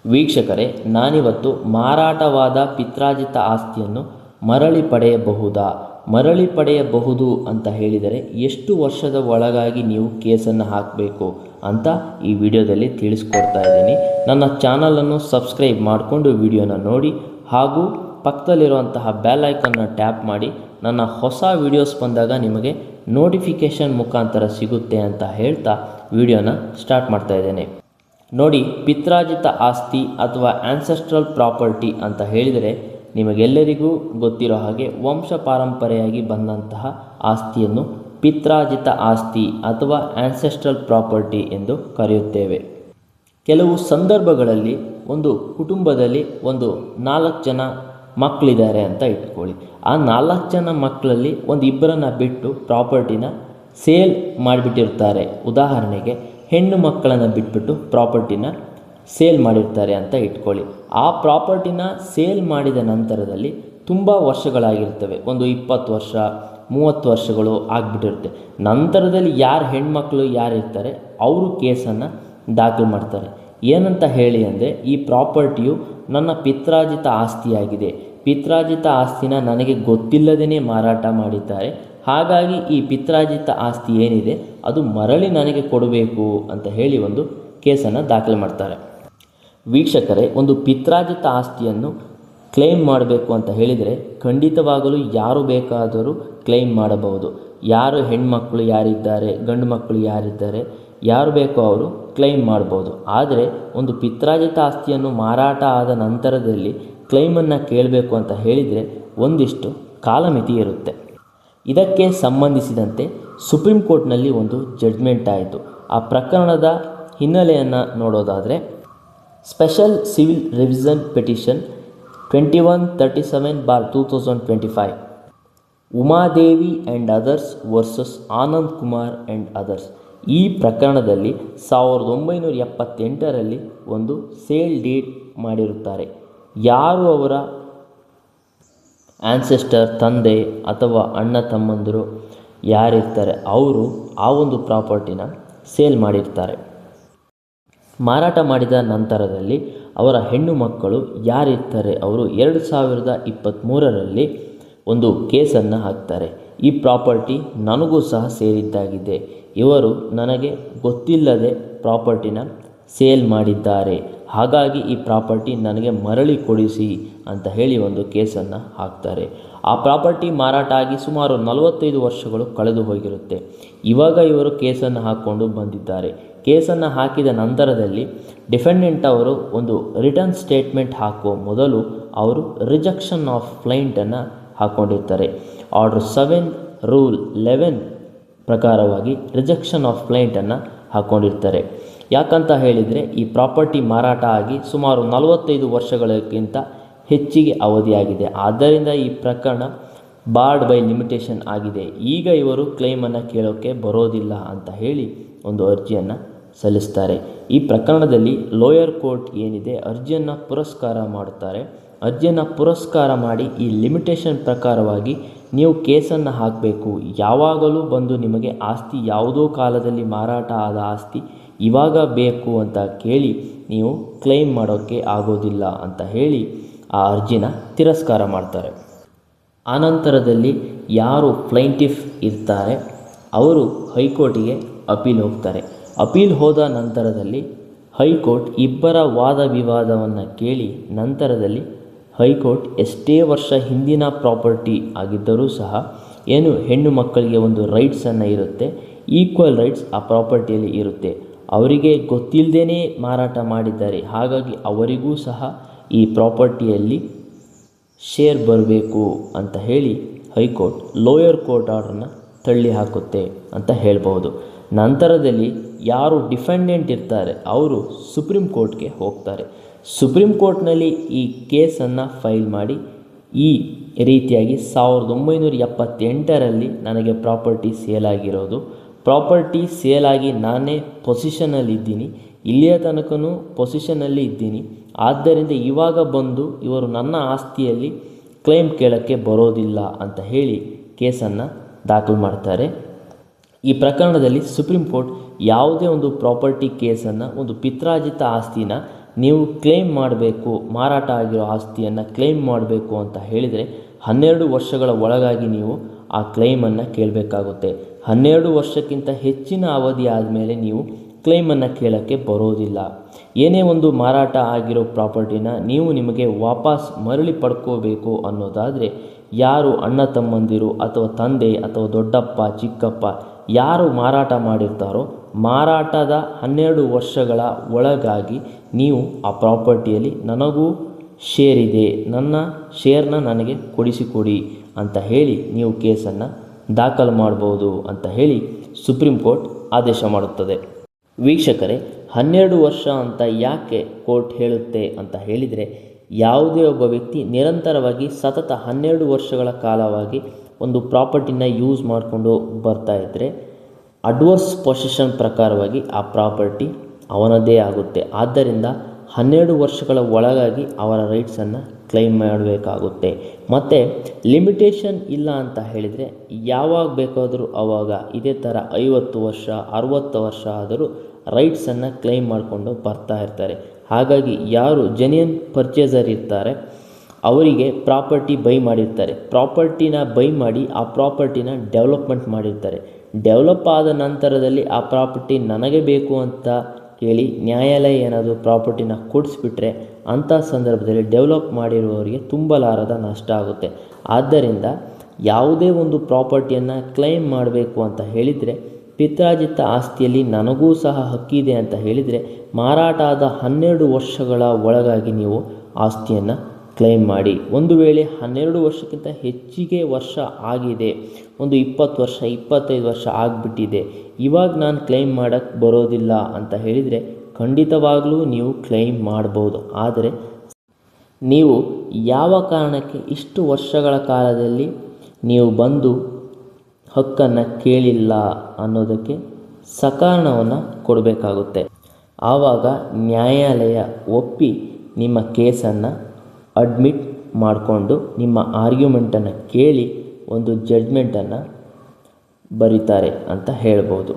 ವೀಕ್ಷಕರೇ, ನಾನಿವತ್ತು ಮಾರಾಟವಾದ ಪಿತ್ರಾರ್ಜಿತ ಆಸ್ತಿಯನ್ನು ಮರಳಿ ಪಡೆಯಬಹುದಾ? ಮರಳಿ ಪಡೆಯಬಹುದು ಅಂತ ಹೇಳಿದರೆ ಎಷ್ಟು ವರ್ಷದ ಒಳಗಾಗಿ ನೀವು ಕೇಸನ್ನು ಹಾಕಬೇಕು ಅಂತ ಈ ವಿಡಿಯೋದಲ್ಲಿ ತಿಳಿಸ್ಕೊಡ್ತಾ ಇದ್ದೀನಿ. ನನ್ನ ಚಾನಲನ್ನು ಸಬ್ಸ್ಕ್ರೈಬ್ ಮಾಡಿಕೊಂಡು ವಿಡಿಯೋನ ನೋಡಿ ಹಾಗೂ ಪಕ್ಕದಲ್ಲಿರುವಂತಹ ಬೆಲ್ ಐಕನ್ನ ಟ್ಯಾಪ್ ಮಾಡಿ ನನ್ನ ಹೊಸ ವಿಡಿಯೋಸ್ ಬಂದಾಗ ನಿಮಗೆ ನೋಟಿಫಿಕೇಷನ್ ಮುಖಾಂತರ ಸಿಗುತ್ತೆ ಅಂತ ಹೇಳ್ತಾ ವಿಡಿಯೋನ ಸ್ಟಾರ್ಟ್ ಮಾಡ್ತಾ ಇದ್ದೇನೆ. ನೋಡಿ, ಪಿತ್ರಾರ್ಜಿತ ಆಸ್ತಿ ಅಥವಾ ಆನ್ಸೆಸ್ಟ್ರಲ್ ಪ್ರಾಪರ್ಟಿ ಅಂತ ಹೇಳಿದರೆ ನಿಮಗೆಲ್ಲರಿಗೂ ಗೊತ್ತಿರೋ ಹಾಗೆ ವಂಶ ಪಾರಂಪರೆಯಾಗಿ ಬಂದಂತಹ ಆಸ್ತಿಯನ್ನು ಪಿತ್ರಾರ್ಜಿತ ಆಸ್ತಿ ಅಥವಾ ಆನ್ಸೆಸ್ಟ್ರಲ್ ಪ್ರಾಪರ್ಟಿ ಎಂದು ಕರೆಯುತ್ತೇವೆ. ಕೆಲವು ಸಂದರ್ಭಗಳಲ್ಲಿ ಒಂದು ಕುಟುಂಬದಲ್ಲಿ ಒಂದು 4 ಜನ ಮಕ್ಕಳಿದ್ದಾರೆ ಅಂತ ಇಟ್ಕೊಳ್ಳಿ. ಆ 4 ಜನ ಮಕ್ಕಳಲ್ಲಿ ಒಂದು ಇಬ್ಬರನ್ನ ಬಿಟ್ಟು ಪ್ರಾಪರ್ಟಿನ ಸೇಲ್ ಮಾಡಿಬಿಟ್ಟಿರ್ತಾರೆ. ಉದಾಹರಣೆಗೆ ಹೆಣ್ಣು ಮಕ್ಕಳನ್ನು ಬಿಟ್ಬಿಟ್ಟು ಪ್ರಾಪರ್ಟಿನ ಸೇಲ್ ಮಾಡಿರ್ತಾರೆ ಅಂತ ಇಟ್ಕೊಳ್ಳಿ. ಆ ಪ್ರಾಪರ್ಟಿನ ಸೇಲ್ ಮಾಡಿದ ನಂತರದಲ್ಲಿ ತುಂಬ ವರ್ಷಗಳಾಗಿರ್ತವೆ, ಒಂದು 20 ವರ್ಷ 30 ವರ್ಷಗಳು ಆಗಿಬಿಟ್ಟಿರುತ್ತೆ. ನಂತರದಲ್ಲಿ ಯಾರು ಹೆಣ್ಮಕ್ಳು ಯಾರಿರ್ತಾರೆ ಅವರು ಕೇಸನ್ನು ದಾಖಲು ಮಾಡ್ತಾರೆ. ಏನಂತ ಹೇಳಿ ಅಂದರೆ, ಈ ಪ್ರಾಪರ್ಟಿಯು ನನ್ನ ಪಿತ್ರಾರ್ಜಿತ ಆಸ್ತಿಯಾಗಿದೆ, ಪಿತ್ರಾರ್ಜಿತ ಆಸ್ತಿನ ನನಗೆ ಗೊತ್ತಿಲ್ಲದೇ ಮಾರಾಟ ಮಾಡಿದ್ದಾರೆ, ಹಾಗಾಗಿ ಈ ಪಿತ್ರಾರ್ಜಿತ ಆಸ್ತಿ ಏನಿದೆ ಅದು ಮರಳಿ ನನಗೆ ಕೊಡಬೇಕು ಅಂತ ಹೇಳಿ ಒಂದು ಕೇಸನ್ನು ದಾಖಲೆ ಮಾಡ್ತಾರೆ. ವೀಕ್ಷಕರೇ, ಒಂದು ಪಿತ್ರಾರ್ಜಿತ ಆಸ್ತಿಯನ್ನು ಕ್ಲೈಮ್ ಮಾಡಬೇಕು ಅಂತ ಹೇಳಿದರೆ ಖಂಡಿತವಾಗಲೂ ಯಾರು ಬೇಕಾದರೂ ಕ್ಲೈಮ್ ಮಾಡಬಹುದು. ಯಾರು ಹೆಣ್ಮಕ್ಳು ಯಾರಿದ್ದಾರೆ, ಗಂಡು ಮಕ್ಕಳು ಯಾರಿದ್ದಾರೆ, ಯಾರು ಬೇಕೋ ಅವರು ಕ್ಲೈಮ್ ಮಾಡ್ಬೋದು. ಆದರೆ ಒಂದು ಪಿತ್ರಾರ್ಜಿತ ಆಸ್ತಿಯನ್ನು ಮಾರಾಟ ಆದ ನಂತರದಲ್ಲಿ ಕ್ಲೈಮನ್ನು ಕೇಳಬೇಕು ಅಂತ ಹೇಳಿದರೆ ಒಂದಿಷ್ಟು ಕಾಲಮಿತಿ ಇರುತ್ತೆ. ಇದಕ್ಕೆ ಸಂಬಂಧಿಸಿದಂತೆ ಸುಪ್ರೀಂ ಕೋರ್ಟ್ನಲ್ಲಿ ಒಂದು ಜಡ್ಜ್ಮೆಂಟ್ ಆಯಿತು. ಆ ಪ್ರಕರಣದ ಹಿನ್ನೆಲೆಯನ್ನು ನೋಡೋದಾದರೆ, special civil revision petition 2137/2025 Umadevi and others versus Anand Kumar and others. ಈ ಪ್ರಕರಣದಲ್ಲಿ 1978ರಲ್ಲಿ ಒಂದು ಸೇಲ್ ಡೀಡ್ ಮಾಡಿರುತ್ತಾರೆ. ಯಾರು ಅವರ ಆನ್ಸೆಸ್ಟರ್, ತಂದೆ ಅಥವಾ ಅಣ್ಣ ತಮ್ಮಂದಿರು ಯಾರಿರ್ತಾರೆ ಅವರು ಆ ಒಂದು ಪ್ರಾಪರ್ಟಿನ ಸೇಲ್ ಮಾಡಿರ್ತಾರೆ. ಮಾರಾಟ ಮಾಡಿದ ನಂತರದಲ್ಲಿ ಅವರ ಹೆಣ್ಣು ಮಕ್ಕಳು ಯಾರಿರ್ತಾರೆ ಅವರು 2023ರಲ್ಲಿ ಒಂದು ಕೇಸನ್ನು ಹಾಕ್ತಾರೆ. ಈ ಪ್ರಾಪರ್ಟಿ ನನಗೂ ಸಹ ಸೇರಿದ್ದಾಗಿದೆ, ಇವರು ನನಗೆ ಗೊತ್ತಿಲ್ಲದೆ ಪ್ರಾಪರ್ಟಿನ ಸೇಲ್ ಮಾಡಿದ್ದಾರೆ, ಹಾಗಾಗಿ ಈ ಪ್ರಾಪರ್ಟಿ ನನಗೆ ಮರಳಿ ಕೊಡಿಸಿ ಅಂತ ಹೇಳಿ ಒಂದು ಕೇಸನ್ನು ಹಾಕ್ತಾರೆ. ಆ ಪ್ರಾಪರ್ಟಿ ಮಾರಾಟ ಆಗಿ ಸುಮಾರು 45 ವರ್ಷಗಳು ಕಳೆದು ಹೋಗಿರುತ್ತೆ. ಇವಾಗ ಇವರು ಕೇಸನ್ನು ಹಾಕ್ಕೊಂಡು ಬಂದಿದ್ದಾರೆ. ಕೇಸನ್ನು ಹಾಕಿದ ನಂತರದಲ್ಲಿ ಡಿಫೆಂಡೆಂಟ್ ಅವರು ಒಂದು ರಿಟರ್ನ್ ಸ್ಟೇಟ್ಮೆಂಟ್ ಹಾಕುವ ಮೊದಲು ಅವರು ರಿಜೆಕ್ಷನ್ ಆಫ್ ಕ್ಲೈಂಟನ್ನು ಹಾಕ್ಕೊಂಡಿರ್ತಾರೆ. ಆರ್ಡರ್ 7 ರೂಲ್ 11 ಪ್ರಕಾರವಾಗಿ ರಿಜೆಕ್ಷನ್ ಆಫ್ ಕ್ಲೈಂಟನ್ನು ಹಾಕ್ಕೊಂಡಿರ್ತಾರೆ. ಯಾಕಂತ ಹೇಳಿದರೆ ಈ ಪ್ರಾಪರ್ಟಿ ಮಾರಾಟ ಆಗಿ ಸುಮಾರು 45 ವರ್ಷಗಳಿಗಿಂತ ಹೆಚ್ಚಿಗೆ ಅವಧಿಯಾಗಿದೆ. ಆದ್ದರಿಂದ ಈ ಪ್ರಕರಣ ಬಾರ್ಡ್ ಬೈ ಲಿಮಿಟೇಷನ್ ಆಗಿದೆ. ಈಗ ಇವರು ಕ್ಲೈಮನ್ನು ಕೇಳೋಕ್ಕೆ ಬರೋದಿಲ್ಲ ಅಂತ ಹೇಳಿ ಒಂದು ಅರ್ಜಿಯನ್ನು ಸಲ್ಲಿಸ್ತಾರೆ. ಈ ಪ್ರಕರಣದಲ್ಲಿ ಲೋಯರ್ ಕೋರ್ಟ್ ಏನಿದೆ ಅರ್ಜಿಯನ್ನು ಪುರಸ್ಕಾರ ಮಾಡುತ್ತಾರೆ. ಅರ್ಜಿಯನ್ನು ಪುರಸ್ಕಾರ ಮಾಡಿ ಈ ಲಿಮಿಟೇಷನ್ ಪ್ರಕಾರವಾಗಿ ನೀವು ಕೇಸನ್ನು ಹಾಕಬೇಕು. ಯಾವಾಗಲೂ ಬಂದು ನಿಮಗೆ ಆಸ್ತಿ ಯಾವುದೋ ಕಾಲದಲ್ಲಿ ಮಾರಾಟ ಆದ ಆಸ್ತಿ ಇವಾಗ ಬೇಕು ಅಂತ ಕೇಳಿ ನೀವು ಕ್ಲೈಮ್ ಮಾಡೋಕ್ಕೆ ಆಗೋದಿಲ್ಲ ಅಂತ ಹೇಳಿ ಆ ಅರ್ಜಿನ ತಿರಸ್ಕಾರ ಮಾಡ್ತಾರೆ. ಆನಂತರದಲ್ಲಿ ಯಾರು ಪ್ಲೈಂಟಿಫ್ ಇರ್ತಾರೆ ಅವರು ಹೈಕೋರ್ಟಿಗೆ ಅಪೀಲ್ ಹೋಗ್ತಾರೆ. ಅಪೀಲ್ ಹೋದ ನಂತರದಲ್ಲಿ ಹೈಕೋರ್ಟ್ ಇಬ್ಬರ ವಾದ ವಿವಾದವನ್ನು ಕೇಳಿ ನಂತರದಲ್ಲಿ ಹೈಕೋರ್ಟ್ ಎಷ್ಟೇ ವರ್ಷ ಹಿಂದಿನ ಪ್ರಾಪರ್ಟಿ ಆಗಿದ್ದರೂ ಸಹ ಏನು ಹೆಣ್ಣು ಮಕ್ಕಳಿಗೆ ಒಂದು ರೈಟ್ಸನ್ನು ಇರುತ್ತೆ, ಈಕ್ವಲ್ ರೈಟ್ಸ್ ಆ ಪ್ರಾಪರ್ಟಿಯಲ್ಲಿ ಇರುತ್ತೆ. ಅವರಿಗೆ ಗೊತ್ತಿಲ್ಲದೇ ಮಾರಾಟ ಮಾಡಿದ್ದಾರೆ, ಹಾಗಾಗಿ ಅವರಿಗೂ ಸಹ ಈ ಪ್ರಾಪರ್ಟಿಯಲ್ಲಿ ಶೇರ್ ಬರಬೇಕು ಅಂತ ಹೇಳಿ ಹೈಕೋರ್ಟ್ ಲೋಯರ್ ಕೋರ್ಟ್ ಆರ್ಡರನ್ನು ತಳ್ಳಿ ಹಾಕುತ್ತೆ ಅಂತ ಹೇಳ್ಬೋದು. ನಂತರದಲ್ಲಿ ಯಾರು ಡಿಫೆಂಡೆಂಟ್ ಇರ್ತಾರೆ ಅವರು ಸುಪ್ರೀಂ ಕೋರ್ಟ್ಗೆ ಹೋಗ್ತಾರೆ. ಸುಪ್ರೀಂ ಕೋರ್ಟ್ನಲ್ಲಿ ಈ ಕೇಸನ್ನು ಫೈಲ್ ಮಾಡಿ ಈ ರೀತಿಯಾಗಿ 1978ರಲ್ಲಿ ನನಗೆ ಪ್ರಾಪರ್ಟಿ ಸೇಲಾಗಿರೋದು, ಪ್ರಾಪರ್ಟಿ ಸೇಲಾಗಿ ನಾನೇ ಪೊಸಿಷನಲ್ಲಿದ್ದೀನಿ, ಇಲ್ಲಿಯ ತನಕನೂ ಪೊಸಿಷನಲ್ಲಿ ಇದ್ದೀನಿ, ಆದ್ದರಿಂದ ಇವಾಗ ಬಂದು ಇವರು ನನ್ನ ಆಸ್ತಿಯಲ್ಲಿ ಕ್ಲೈಮ್ ಕೇಳೋಕ್ಕೆ ಬರೋದಿಲ್ಲ ಅಂತ ಹೇಳಿ ಕೇಸನ್ನು ದಾಖಲು ಮಾಡ್ತಾರೆ. ಈ ಪ್ರಕರಣದಲ್ಲಿ ಸುಪ್ರೀಂ ಕೋರ್ಟ್ ಯಾವುದೇ ಒಂದು ಪ್ರಾಪರ್ಟಿ ಕೇಸನ್ನು, ಒಂದು ಪಿತ್ರಾರ್ಜಿತ ಆಸ್ತಿನ ನೀವು ಕ್ಲೇಮ್ ಮಾಡಬೇಕು, ಮಾರಾಟ ಆಗಿರೋ ಆಸ್ತಿಯನ್ನು ಕ್ಲೇಮ್ ಮಾಡಬೇಕು ಅಂತ ಹೇಳಿದರೆ 12 ವರ್ಷಗಳ ಒಳಗಾಗಿ ನೀವು ಆ ಕ್ಲೇಮನ್ನು ಕೇಳಬೇಕಾಗುತ್ತೆ. 12 ವರ್ಷಕ್ಕಿಂತ ಹೆಚ್ಚಿನ ಅವಧಿ ಆದಮೇಲೆ ನೀವು ಕ್ಲೇಮನ್ನು ಕೇಳೋಕ್ಕೆ ಬರೋದಿಲ್ಲ. ಏನೇ ಒಂದು ಮಾರಾಟ ಆಗಿರೋ ಪ್ರಾಪರ್ಟಿನ ನೀವು ನಿಮಗೆ ವಾಪಸ್ ಮರಳಿ ಪಡ್ಕೋಬೇಕು ಅನ್ನೋದಾದರೆ ಯಾರು ಅಣ್ಣ ತಮ್ಮಂದಿರು ಅಥವಾ ತಂದೆ ಅಥವಾ ದೊಡ್ಡಪ್ಪ ಚಿಕ್ಕಪ್ಪ ಯಾರು ಮಾರಾಟ ಮಾಡಿರ್ತಾರೋ ಮಾರಾಟದ 12 ವರ್ಷಗಳ ಒಳಗಾಗಿ ನೀವು ಆ ಪ್ರಾಪರ್ಟಿಯಲ್ಲಿ ನನಗೂ ಶೇರ್ ಇದೆ, ನನ್ನ ಶೇರ್ನ ನನಗೆ ಕೊಡಿಸಿಕೊಡಿ ಅಂತ ಹೇಳಿ ನೀವು ಕೇಸನ್ನು ದಾಖಲು ಮಾಡ್ಬೋದು ಅಂತ ಹೇಳಿ ಸುಪ್ರೀಂ ಕೋರ್ಟ್ ಆದೇಶ ಮಾಡುತ್ತದೆ. ವೀಕ್ಷಕರೇ, 12 ವರ್ಷ ಅಂತ ಯಾಕೆ ಕೋರ್ಟ್ ಹೇಳುತ್ತೆ ಅಂತ ಹೇಳಿದರೆ, ಯಾವುದೇ ಒಬ್ಬ ವ್ಯಕ್ತಿ ನಿರಂತರವಾಗಿ ಸತತ 12 ವರ್ಷಗಳ ಕಾಲವಾಗಿ ಒಂದು ಪ್ರಾಪರ್ಟಿನ ಯೂಸ್ ಮಾಡಿಕೊಂಡು ಬರ್ತಾ ಇದ್ದರೆ ಅಡ್ವರ್ಸ್ ಪೊಸೆಷನ್ ಪ್ರಕಾರವಾಗಿ ಆ ಪ್ರಾಪರ್ಟಿ ಅವನದೇ ಆಗುತ್ತೆ. ಆದ್ದರಿಂದ 12 ವರ್ಷಗಳ ಒಳಗಾಗಿ ಅವರ ರೈಟ್ಸನ್ನು ಕ್ಲೈಮ್ ಮಾಡಬೇಕಾಗುತ್ತೆ. ಮತ್ತು ಲಿಮಿಟೇಷನ್ ಇಲ್ಲ ಅಂತ ಹೇಳಿದರೆ ಯಾವಾಗ ಬೇಕಾದರೂ ಆವಾಗ ಇದೇ ಥರ 50 ವರ್ಷ 60 ವರ್ಷ ಆದರೂ ರೈಟ್ಸನ್ನು ಕ್ಲೈಮ್ ಮಾಡಿಕೊಂಡು ಬರ್ತಾ ಇರ್ತಾರೆ. ಹಾಗಾಗಿ ಯಾರು ಜೆನ್ಯೂನ್ ಪರ್ಚೇಸರ್ ಇರ್ತಾರೆ ಅವರಿಗೆ ಪ್ರಾಪರ್ಟಿ ಬೈ ಮಾಡಿರ್ತಾರೆ, ಪ್ರಾಪರ್ಟಿನ ಬೈ ಮಾಡಿ ಆ ಪ್ರಾಪರ್ಟಿನ ಡೆವಲಪ್ಮೆಂಟ್ ಮಾಡಿರ್ತಾರೆ. ಡೆವಲಪ್ ಆದ ನಂತರದಲ್ಲಿ ಆ ಪ್ರಾಪರ್ಟಿ ನನಗೆ ಬೇಕು ಅಂತ ಹೇಳಿ ನ್ಯಾಯಾಲಯ ಏನಾದರೂ ಪ್ರಾಪರ್ಟಿನ ಕೊಡಿಸ್ಬಿಟ್ರೆ ಅಂಥ ಸಂದರ್ಭದಲ್ಲಿ ಡೆವಲಪ್ ಮಾಡಿರುವವರಿಗೆ ತುಂಬಲಾರದ ನಷ್ಟ ಆಗುತ್ತೆ. ಆದ್ದರಿಂದ ಯಾವುದೇ ಒಂದು ಪ್ರಾಪರ್ಟಿಯನ್ನು ಕ್ಲೈಮ್ ಮಾಡಬೇಕು ಅಂತ ಹೇಳಿದರೆ ಪಿತ್ರಾರ್ಜಿತ ಆಸ್ತಿಯಲ್ಲಿ ನನಗೂ ಸಹ ಹಕ್ಕಿದೆ ಅಂತ ಹೇಳಿದರೆ ಮಾರಾಟ ಆದ 12 ವರ್ಷಗಳ ಒಳಗಾಗಿ ನೀವು ಆಸ್ತಿಯನ್ನು ಕ್ಲೈಮ್ ಮಾಡಿ. ಒಂದು ವೇಳೆ 12 ವರ್ಷಕ್ಕಿಂತ ಹೆಚ್ಚಿಗೆ ವರ್ಷ ಆಗಿದೆ, ಒಂದು 20 ವರ್ಷ 25 ವರ್ಷ ಆಗಿಬಿಟ್ಟಿದೆ, ಇವಾಗ ನಾನು ಕ್ಲೈಮ್ ಮಾಡೋಕ್ಕೆ ಬರೋದಿಲ್ಲ ಅಂತ ಹೇಳಿದರೆ ಖಂಡಿತವಾಗಲೂ ನೀವು ಕ್ಲೈಮ್ ಮಾಡ್ಬೋದು. ಆದರೆ ನೀವು ಯಾವ ಕಾರಣಕ್ಕೆ ಇಷ್ಟು ವರ್ಷಗಳ ಕಾಲದಲ್ಲಿ ನೀವು ಬಂದು ಹಕ್ಕನ್ನು ಕೇಳಿಲ್ಲ ಅನ್ನೋದಕ್ಕೆ ಸಕಾರಣವನ್ನು ಕೊಡಬೇಕಾಗುತ್ತೆ. ಆವಾಗ ನ್ಯಾಯಾಲಯ ಒಪ್ಪಿ ನಿಮ್ಮ ಕೇಸನ್ನು ಅಡ್ಮಿಟ್ ಮಾಡಿಕೊಂಡು ನಿಮ್ಮ ಆರ್ಗ್ಯುಮೆಂಟನ್ನು ಕೇಳಿ ಒಂದು ಜಡ್ಜ್ಮೆಂಟನ್ನು ಬರೀತಾರೆ ಅಂತ ಹೇಳ್ಬೋದು.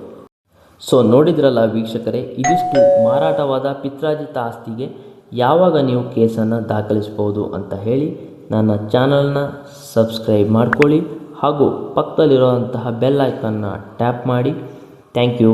ಸೊ ನೋಡಿದ್ರಲ್ಲ ವೀಕ್ಷಕರೇ, ಇದಿಷ್ಟು ಮಾರಾಟವಾದ ಪಿತ್ರಾರ್ಜಿತ ಆಸ್ತಿಗೆ ಯಾವಾಗ ನೀವು ಕೇಸನ್ನು ದಾಖಲಿಸ್ಬೋದು ಅಂತ ಹೇಳಿ. ನನ್ನ ಚಾನಲ್ನ ಸಬ್ಸ್ಕ್ರೈಬ್ ಮಾಡ್ಕೊಳ್ಳಿ ಹಾಗೂ ಪಕ್ಕದಲ್ಲಿರುವಂತಹ ಬೆಲ್ ಐಕನ್ನ ಟ್ಯಾಪ್ ಮಾಡಿ. Thank you.